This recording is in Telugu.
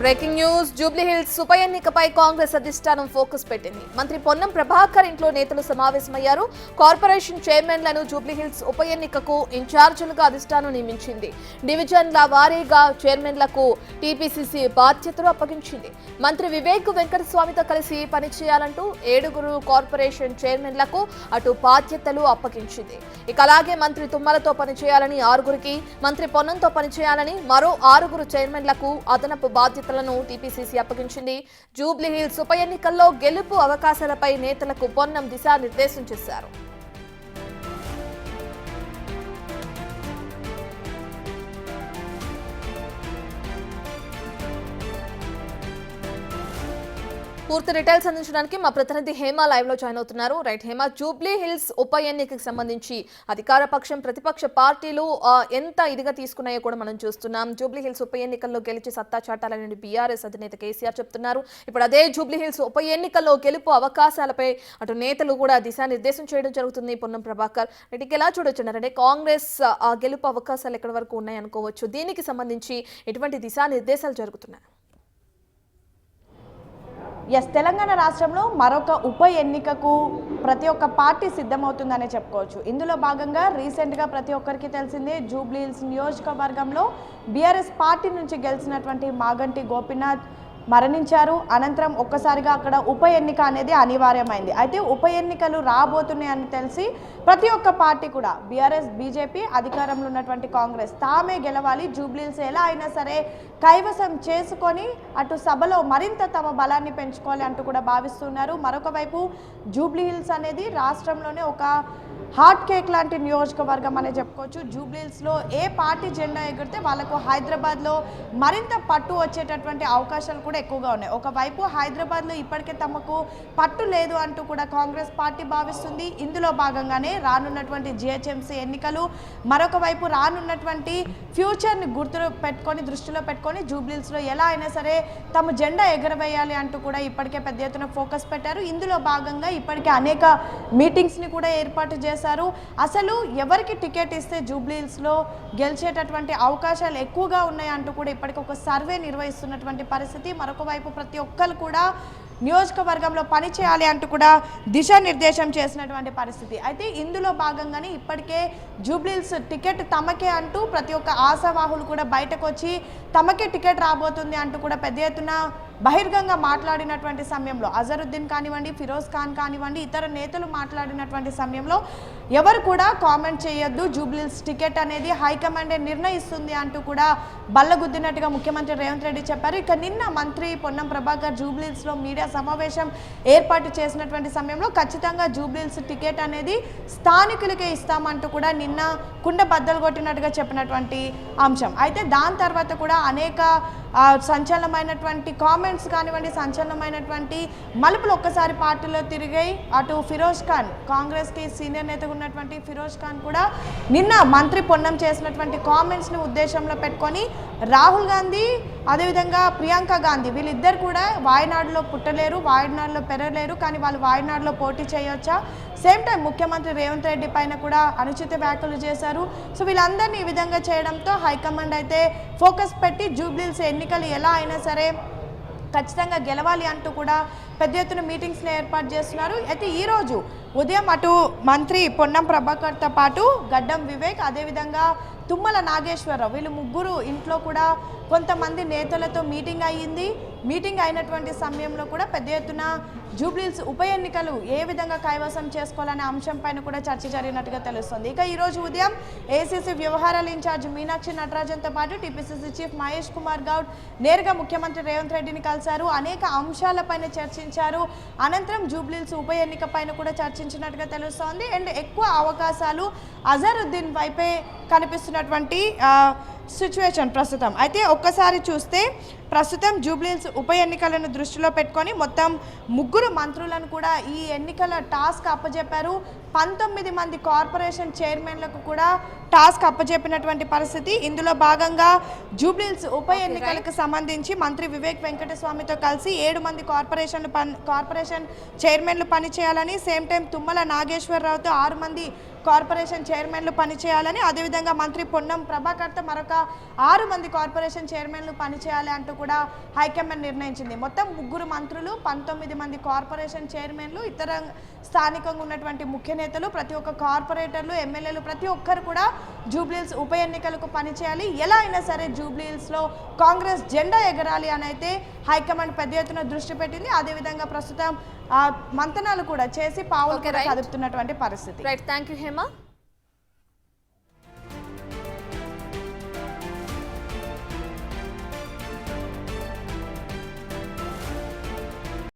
బ్రేకింగ్ న్యూస్ జూబ్లీ హిల్స్ ఉప ఎన్నికపై కాంగ్రెస్ అధిష్టానం ఫోకస్ పెట్టింది. మంత్రి పొన్నం ప్రభాకర్ ఇంట్లో నేతలు సమావేశమయ్యారు. కార్పొరేషన్ చైర్మన్లను జూబ్లీ హిల్స్ ఉప ఎన్నికకు ఇన్ఛార్జీలుగా అధిష్టానం నియమించింది. డివిజన్ల వారీగా చైర్మన్లకు టీపీసీసీ బాధ్యతలు అప్పగించింది. మంత్రి వివేక్ వెంకటస్వామితో కలిసి పనిచేయాలంటూ 7 కార్పొరేషన్ చైర్మన్లకు అటు బాధ్యతలు అప్పగించింది. ఇక అలాగే మంత్రి తుమ్మలతో పనిచేయాలని 6, మంత్రి పొన్నంతో పనిచేయాలని మరో 6 చైర్మన్లకు అదనపు బాధ్యతలను టీపీసీసీ అప్పగించింది. జూబ్లీ హిల్స్ ఉప ఎన్నికల్లో గెలుపు అవకాశాలపై నేతలకు పొన్నం దిశానిర్దేశం చేశారు. పూర్తి డీటెయిల్స్ అందించడానికి మా ప్రతినిధి హేమ లైవ్ లో జాయిన్ అవుతున్నారు. రైట్ హేమ, జూబ్లీ హిల్స్ ఉప ఎన్నికకి సంబంధించి అధికార పక్షం ప్రతిపక్ష పార్టీలు ఎంత ఇదిగా తీసుకున్నాయో కూడా మనం చూస్తున్నాం. జూబ్లీ హిల్స్ ఉప ఎన్నికల్లో గెలిచి సత్తా చాటాలని బీఆర్ఎస్ అధినేత కేసీఆర్ చెప్తున్నారు. ఇప్పుడు అదే జూబ్లీ హిల్స్ ఉప ఎన్నికల్లో గెలుపు అవకాశాలపై అటు నేతలు కూడా దిశానిర్దేశం చేయడం జరుగుతుంది. పొన్నం ప్రభాకర్ రెడ్డికి ఎలా చూడొచ్చున్నారంటే కాంగ్రెస్ గెలుపు అవకాశాలు ఎక్కడి వరకు ఉన్నాయి అనుకోవచ్చు. దీనికి సంబంధించి ఎటువంటి దిశానిర్దేశాలు జరుగుతున్నాయి? తెలంగాణ రాష్ట్రంలో మరొక ఉప ఎన్నికకు ప్రతి ఒక్క పార్టీ సిద్ధమవుతుందనే చెప్పుకోవచ్చు. ఇందులో భాగంగా రీసెంట్గా ప్రతి ఒక్కరికి తెలిసిందే, జూబ్లీ హిల్స్ నియోజకవర్గంలో బీఆర్ఎస్ పార్టీ నుంచి గెలిచినటువంటి మాగంటి గోపీనాథ్ మరణించారు. అనంతరం ఒక్కసారిగా అక్కడ ఉప ఎన్నిక అనేది అనివార్యమైంది. అయితే ఉప ఎన్నికలు రాబోతున్నాయని తెలిసి ప్రతి ఒక్క పార్టీ కూడా బీఆర్ఎస్, బీజేపీ, అధికారంలో ఉన్నటువంటి కాంగ్రెస్ తామే గెలవాలి, జూబ్లీ హిల్స్ ఎలా అయినా సరే కైవసం చేసుకొని అటు సభలో మరింత తమ బలాన్ని పెంచుకోవాలి అంటూ కూడా భావిస్తున్నారు. మరొక వైపు జూబ్లీ హిల్స్ అనేది రాష్ట్రంలోనే ఒక హాట్ కేక్ లాంటి నియోజకవర్గం అనే చెప్పుకోవచ్చు. జూబ్లీ హిల్స్లో ఏ పార్టీ జెండా ఎగిరితే వాళ్ళకు హైదరాబాద్లో మరింత పట్టు వచ్చేటటువంటి అవకాశాలు కూడా ఎక్కువగా ఉన్నాయి. ఒకవైపు హైదరాబాద్లో ఇప్పటికే తమకు పట్టు లేదు అంటూ కూడా కాంగ్రెస్ పార్టీ భావిస్తుంది. ఇందులో భాగంగానే రానున్నటువంటి జిహెచ్ఎంసీ ఎన్నికలు, మరొక వైపు రానున్నటువంటి ఫ్యూచర్ని దృష్టిలో పెట్టుకొని జూబ్లీ హిల్స్లో ఎలా అయినా సరే తమ జెండా ఎగరవేయాలి అంటూ కూడా ఇప్పటికే పెద్ద ఎత్తున ఫోకస్ పెట్టారు. ఇందులో భాగంగా ఇప్పటికే అనేక మీటింగ్స్ని కూడా ఏర్పాటు చేశారు. అసలు ఎవరికి టికెట్ ఇస్తే జూబ్లీ హిల్స్లో గెలిచేటటువంటి అవకాశాలు ఎక్కువగా ఉన్నాయి అంటూ కూడా ఇప్పటికి ఒక సర్వే నిర్వహిస్తున్నటువంటి పరిస్థితి. మరొక వైపు ప్రతి ఒక్కరు కూడా నియోజకవర్గంలో పనిచేయాలి అంటూ కూడా దిశానిర్దేశం చేసినటువంటి పరిస్థితి. అయితే ఇందులో భాగంగానే ఇప్పటికే జూబ్లీ హిల్స్ టికెట్ తమకే అంటూ ప్రతి ఒక్క ఆశావాహులు కూడా బయటకు వచ్చి తమకే టికెట్ రాబోతుంది అంటూ కూడా పెద్ద ఎత్తున బహిర్గంగా మాట్లాడినటువంటి సమయంలో అజరుద్దీన్ కానివ్వండి, ఫిరోజ్ ఖాన్ కానివ్వండి, ఇతర నేతలు మాట్లాడినటువంటి సమయంలో ఎవరు కూడా కామెంట్ చేయొద్దు, జూబ్లీ హిల్స్ టికెట్ అనేది హైకమాండే నిర్ణయిస్తుంది అంటూ కూడా బల్లగుద్దినట్టుగా ముఖ్యమంత్రి రేవంత్ రెడ్డి చెప్పారు. ఇక నిన్న మంత్రి పొన్నం ప్రభాకర్ జూబ్లీ హిల్స్లో మీడియా సమావేశం ఏర్పాటు చేసినటువంటి సమయంలో ఖచ్చితంగా జూబ్లీ హిల్స్ టికెట్ అనేది స్థానికులకే ఇస్తామంటూ కూడా నిన్న కుండ బద్దలు కొట్టినట్టుగా చెప్పినటువంటి అంశం. అయితే దాని తర్వాత కూడా అనేక సంచలనమైనటువంటి కామెంట్స్ కానివ్వండి, సంచలనమైనటువంటి మలుపులు ఒక్కసారి పార్టీలో తిరిగాయి. అటు ఫిరోజ్ ఖాన్, కాంగ్రెస్కి సీనియర్ నేతగా ఉన్నటువంటి ఫిరోజ్ ఖాన్ కూడా నిన్న మంత్రి పొన్నం చేసినటువంటి కామెంట్స్ని ఉద్దేశంలో పెట్టుకొని రాహుల్ గాంధీ అదేవిధంగా ప్రియాంక గాంధీ వీళ్ళిద్దరు కూడా వాయనాడులో పుట్టలేరు, వాయనాడులో పెరగలేరు, కానీ వాళ్ళు వాయనాడులో పోటీ చేయొచ్చా? సేమ్ టైం ముఖ్యమంత్రి రేవంత్ రెడ్డి పైన కూడా అనుచిత వ్యాఖ్యలు చేశారు. సో వీళ్ళందరినీ ఈ విధంగా చేయడంతో హైకమాండ్ అయితే ఫోకస్ పెట్టి జూబ్లీ హిల్స్ ఎన్నికలు ఎలా అయినా సరే ఖచ్చితంగా గెలవాలి అంటూ కూడా పెద్ద ఎత్తున మీటింగ్స్ని ఏర్పాటు చేస్తున్నారు. అయితే ఈరోజు ఉదయం అటు మంత్రి పొన్నం ప్రభాకర్తో పాటు గడ్డం వివేక్, అదేవిధంగా తుమ్మల నాగేశ్వరరావు వీళ్ళు ముగ్గురు ఇంట్లో కూడా కొంతమంది నేతలతో మీటింగ్ అయ్యింది. మీటింగ్ అయినటువంటి సమయంలో కూడా పెద్ద ఎత్తున జూబ్లీ హిల్స్ ఉప ఎన్నికలు ఏ విధంగా కైవసం చేసుకోవాలనే అంశం పైన కూడా చర్చ జరిగినట్టుగా తెలుస్తుంది. ఇక ఈరోజు ఉదయం ఏసీసీ వ్యవహారాల ఇన్ఛార్జ్ మీనాక్షి నటరాజన్తో పాటు టీపీసీసీ చీఫ్ మహేష్ కుమార్ గౌడ్ నేరుగా ముఖ్యమంత్రి రేవంత్ రెడ్డిని కలిశారు. అనేక అంశాలపైన చర్చించారు. అనంతరం జూబ్లీ హిల్స్ ఉప ఎన్నిక పైన కూడా చర్చించినట్టుగా తెలుస్తోంది. అండ్ ఎక్కువ అవకాశాలు అజరుద్దీన్ వైపే కనిపిస్తున్నటువంటి సిచ్యువేషన్ ప్రస్తుతం. అయితే ఒక్కసారి చూస్తే ప్రస్తుతం జూబ్లీ హిల్స్ ఉప ఎన్నికలను దృష్టిలో పెట్టుకొని మొత్తం 3 మంత్రులను కూడా ఈ ఎన్నికల టాస్క్ అప్పజెప్పారు. 19 మంది కార్పొరేషన్ చైర్మన్లకు కూడా టాస్క్ అప్పజెప్పినటువంటి పరిస్థితి. ఇందులో భాగంగా జూబ్లీ హిల్స్ ఉప ఎన్నికలకు సంబంధించి మంత్రి వివేక్ వెంకటస్వామితో కలిసి 7 మంది కార్పొరేషన్ చైర్మన్లు పనిచేయాలని, సేమ్ టైం తుమ్మల నాగేశ్వరరావుతో 6 మంది కార్పొరేషన్ చైర్మన్లు పనిచేయాలని, అదేవిధంగా మంత్రి పొన్నం ప్రభాకర్తో మరొక 6 మంది కార్పొరేషన్ చైర్మన్లు పనిచేయాలి అంటూ కూడా హైకమాండ్ నిర్ణయించింది. మొత్తం 3 మంత్రులు, 19 మంది కార్పొరేషన్ చైర్మన్లు, ఇతర స్థానికంగా ఉన్నటువంటి ముఖ్య నేతలు, ప్రతి ఒక్క కార్పొరేటర్లు, ఎమ్మెల్యేలు ప్రతి ఒక్కరు కూడా జూబ్లీహిల్స్ ఉప ఎన్నికలకు పనిచేయాలి. ఎలా అయినా సరే జూబ్లీహిల్స్లో కాంగ్రెస్ జెండా ఎగరాలి అని అయితే హైకమాండ్ పెద్ద ఎత్తున దృష్టి పెట్టింది. అదేవిధంగా ప్రస్తుతం మంతనాలు కూడా చేసి పావులు కదుపుతున్నటువంటి పరిస్థితి. Right, thank you Hema.